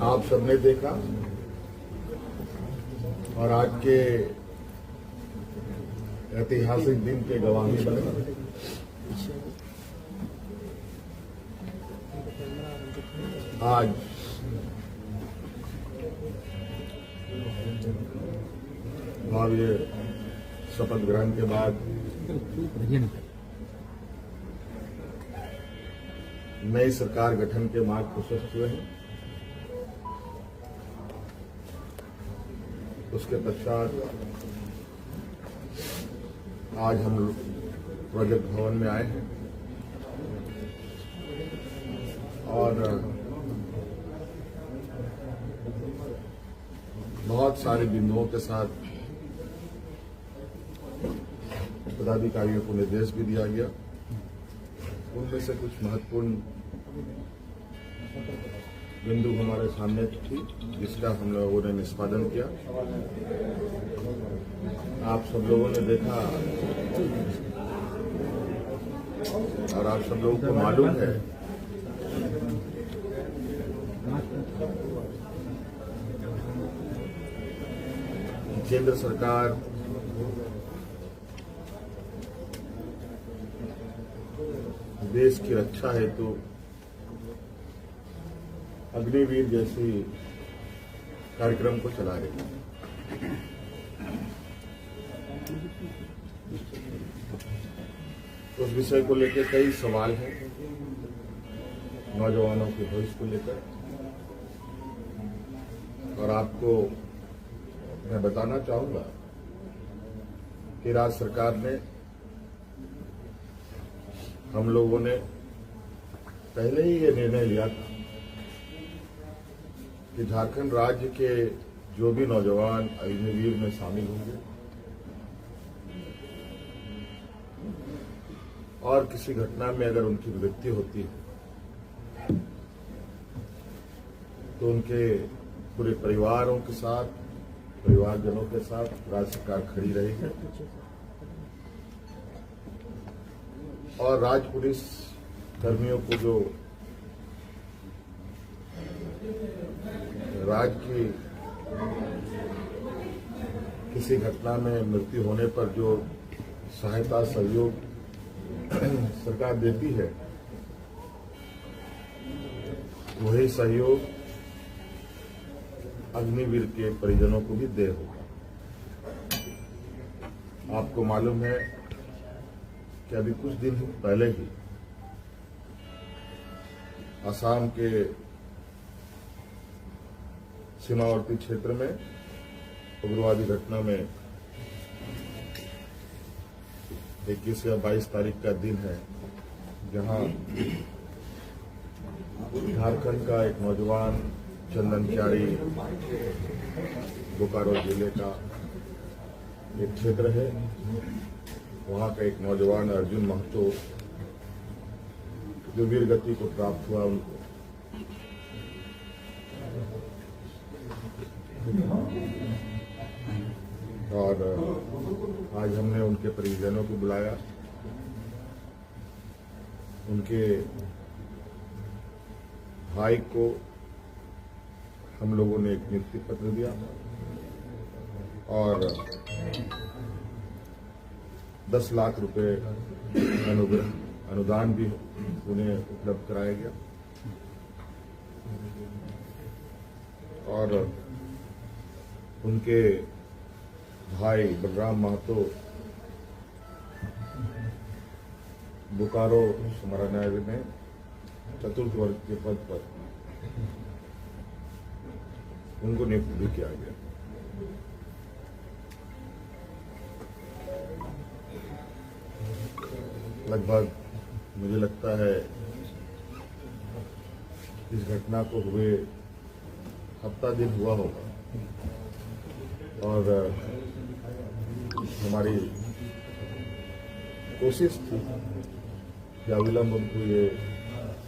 आप सबने देखा और आज के ऐतिहासिक दिन के गवाही बने। आज भव्य शपथ ग्रहण के बाद नई सरकार गठन के मार्ग प्रशस्त हुए हैं। उसके पश्चात आज हम प्रोजेक्ट भवन में आए हैं और बहुत सारे बिंदुओं के साथ पदाधिकारियों को निर्देश भी दिया गया। उनमें से कुछ महत्वपूर्ण बिंदु हमारे सामने थी, जिसका हम लोगों ने निष्पादन किया। आप सब लोगों ने देखा और आप सब लोगों को मालूम है कि केंद्र सरकार देश की रक्षा हेतु अग्निवीर जैसी कार्यक्रम को चला रही है। उस विषय को लेकर कई सवाल हैं नौजवानों के भविष्य को लेकर, और आपको मैं बताना चाहूंगा कि राज्य सरकार ने, हम लोगों ने पहले ही ये निर्णय लिया था कि झारखंड राज्य के जो भी नौजवान अग्निवीर में शामिल होंगे और किसी घटना में अगर उनकी मृत्यु होती है तो उनके पूरे परिवारों के साथ, परिवारजनों के साथ राज्य सरकार खड़ी रहेगी और राज्य पुलिस कर्मियों को जो राज्य की किसी घटना में मृत्यु होने पर जो सहायता सहयोग सरकार देती है, वही सहयोग अग्निवीर के परिजनों को भी दे होगा। आपको मालूम है कि अभी कुछ दिन पहले ही असम के सीमावर्ती क्षेत्र में उग्रवादी घटना में 21 या 22 तारीख का दिन है, जहां झारखंड का एक नौजवान चंदनचारी, बोकारो जिले का एक क्षेत्र है, वहां का एक नौजवान अर्जुन महतो जो वीर गति को प्राप्त हुआ, उनको और आज हमने उनके परिजनों को बुलाया। उनके भाई को हम लोगों ने एक नियुक्ति पत्र दिया और 10 लाख रुपए अनुदान भी उन्हें उपलब्ध कराया गया और उनके भाई बलराम महतो बोकारो समाहरणालय में चतुर्थ वर्ग के पद पर उनको नियुक्त भी किया गया। लगभग मुझे लगता है इस घटना को हुए हफ्ता दिन हुआ होगा और हमारी कोशिश थी कि अविलंब उनको ये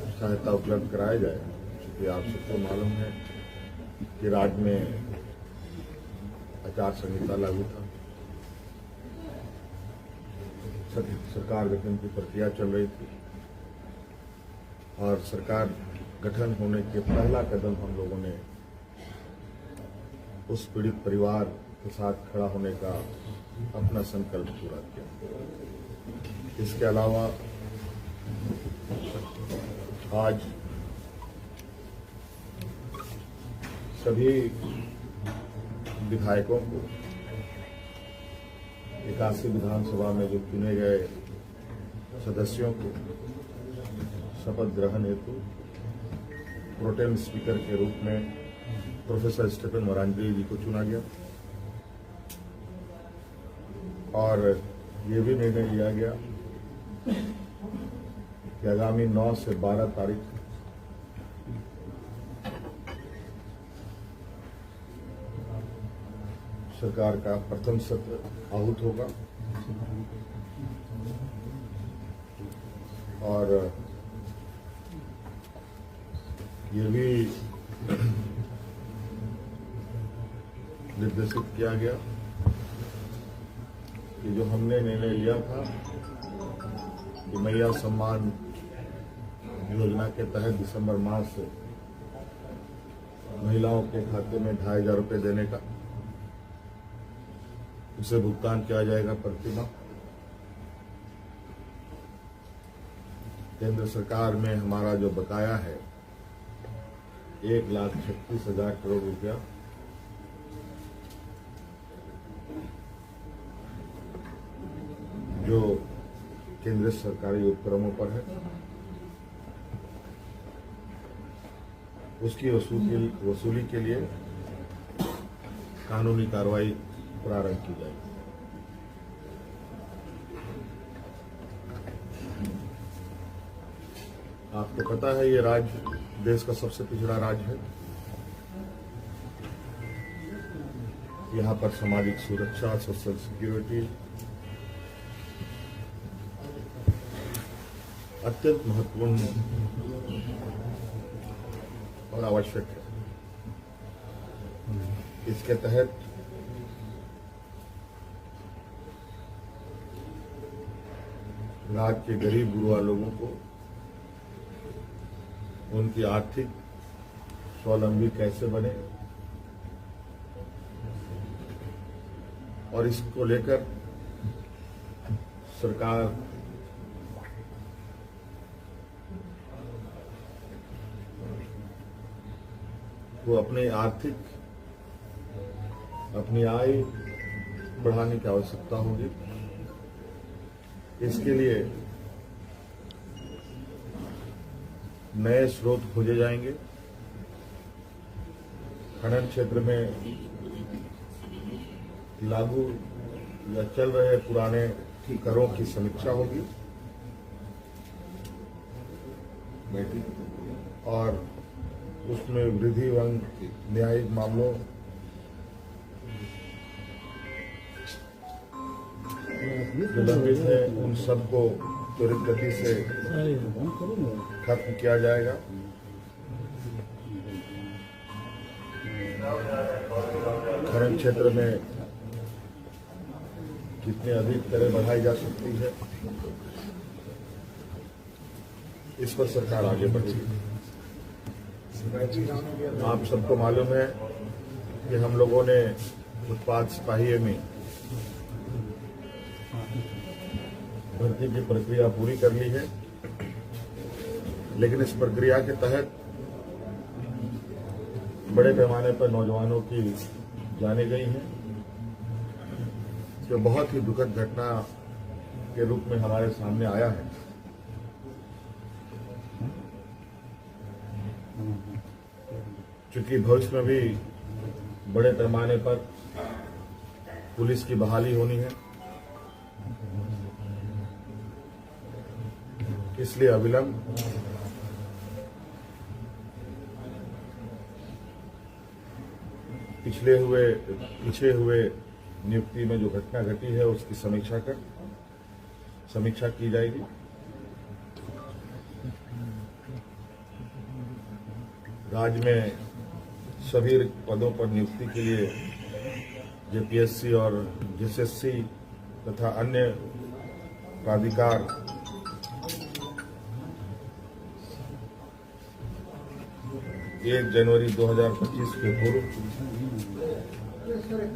सहायता उपलब्ध कराया जाए, क्योंकि आप सबको मालूम है कि राज्य में आचार संहिता लागू था, सरकार गठन की प्रक्रिया चल रही थी और सरकार गठन होने के पहला कदम हम लोगों ने उस पीड़ित परिवार के साथ खड़ा होने का अपना संकल्प पूरा किया। इसके अलावा आज सभी विधायकों को 81 विधानसभा में जो चुने गए सदस्यों को शपथ ग्रहण हेतु प्रोटेम स्पीकर के रूप में प्रोफेसर स्टीफन मोरांजी जी को चुना गया और ये भी निर्णय लिया गया कि आगामी 9 से 12 तारीख सरकार का प्रथम सत्र आहूत होगा और ये भी निर्देशित किया गया कि जो हमने निर्णय लिया था कि मैया सम्मान योजना के तहत दिसंबर माह से महिलाओं के खाते में 2,500 रुपये देने का, उसे भुगतान किया जाएगा प्रतिमाह। केंद्र सरकार में हमारा जो बकाया है 1,36,000 करोड़ रुपया, जो केंद्र सरकारी उपक्रमों पर है, उसकी वसूली के लिए कानूनी कार्रवाई प्रारंभ की जाएगी। आपको पता है ये राज्य देश का सबसे पिछड़ा राज्य है। यहाँ पर सामाजिक सुरक्षा, सोशल सिक्योरिटी अत्यंत महत्वपूर्ण और आवश्यक है। इसके तहत राज्य के गरीब गुरुआ लोगों को उनकी आर्थिक स्वावलंबी कैसे बने और इसको लेकर सरकार को अपनी आय बढ़ाने की आवश्यकता होगी। इसके लिए नए स्रोत खोजे जाएंगे। खनन क्षेत्र में लागू या चल रहे पुराने करों की समीक्षा होगी और उसमें वृद्धि एवं न्यायिक मामलों जो लंबित है उन सबको त्वरित गति से खत्म किया जाएगा। खनन क्षेत्र में कितनी अधिक दरें बढ़ाई जा सकती है, इस पर सरकार आगे बढ़ेगी। आप सबको मालूम है कि हम लोगों ने उत्पाद सिपाही में भर्ती की प्रक्रिया पूरी कर ली है, लेकिन इस प्रक्रिया के तहत बड़े पैमाने पर नौजवानों की जाने गई है, जो बहुत ही दुखद घटना के रूप में हमारे सामने आया है। चूंकि भविष्य में भी बड़े पैमाने पर पुलिस की बहाली होनी है, इसलिए अविलंब पीछे हुए नियुक्ति में जो घटना घटी है उसकी समीक्षा की जाएगी। राज्य में सभी पदों पर नियुक्ति के लिए जेपीएससी और जेएसएससी तथा अन्य प्राधिकार 1 जनवरी 2025 के पूर्व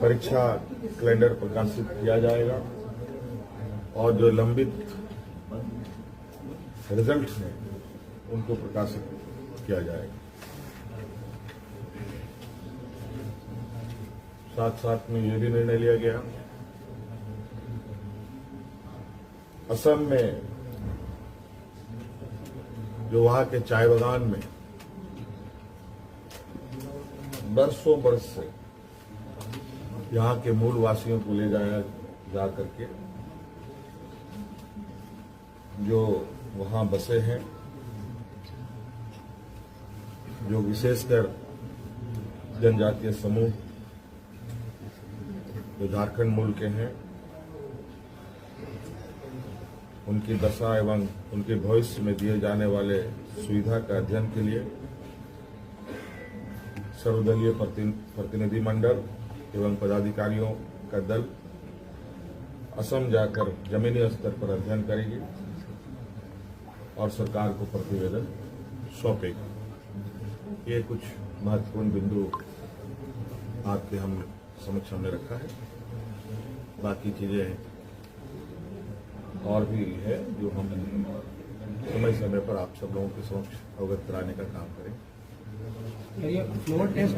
परीक्षा कैलेंडर प्रकाशित किया जाएगा और जो लंबित रिजल्ट हैं उनको प्रकाशित किया जाएगा। साथ साथ में ये भी निर्णय लिया गया, असम में जो वहां के चाय बागान में बरसों बरस से यहाँ के मूल वासियों को ले जाया जा करके जो वहां बसे हैं, जो विशेषकर जनजातीय समूह जो झारखंड मूल के हैं, उनकी दशा एवं उनके भविष्य में दिए जाने वाले सुविधा का अध्ययन के लिए सर्वदलीय प्रतिनिधि मंडल एवं पदाधिकारियों का दल असम जाकर जमीनी स्तर पर अध्ययन करेगी और सरकार को प्रतिवेदन सौंपेगी। ये कुछ महत्वपूर्ण बिंदु आपके हम समक्ष हमने रखा है। बाकी चीजें और भी है जो हम समय समय पर आप सब लोगों के समक्ष अवगत कराने का काम करें। Floor test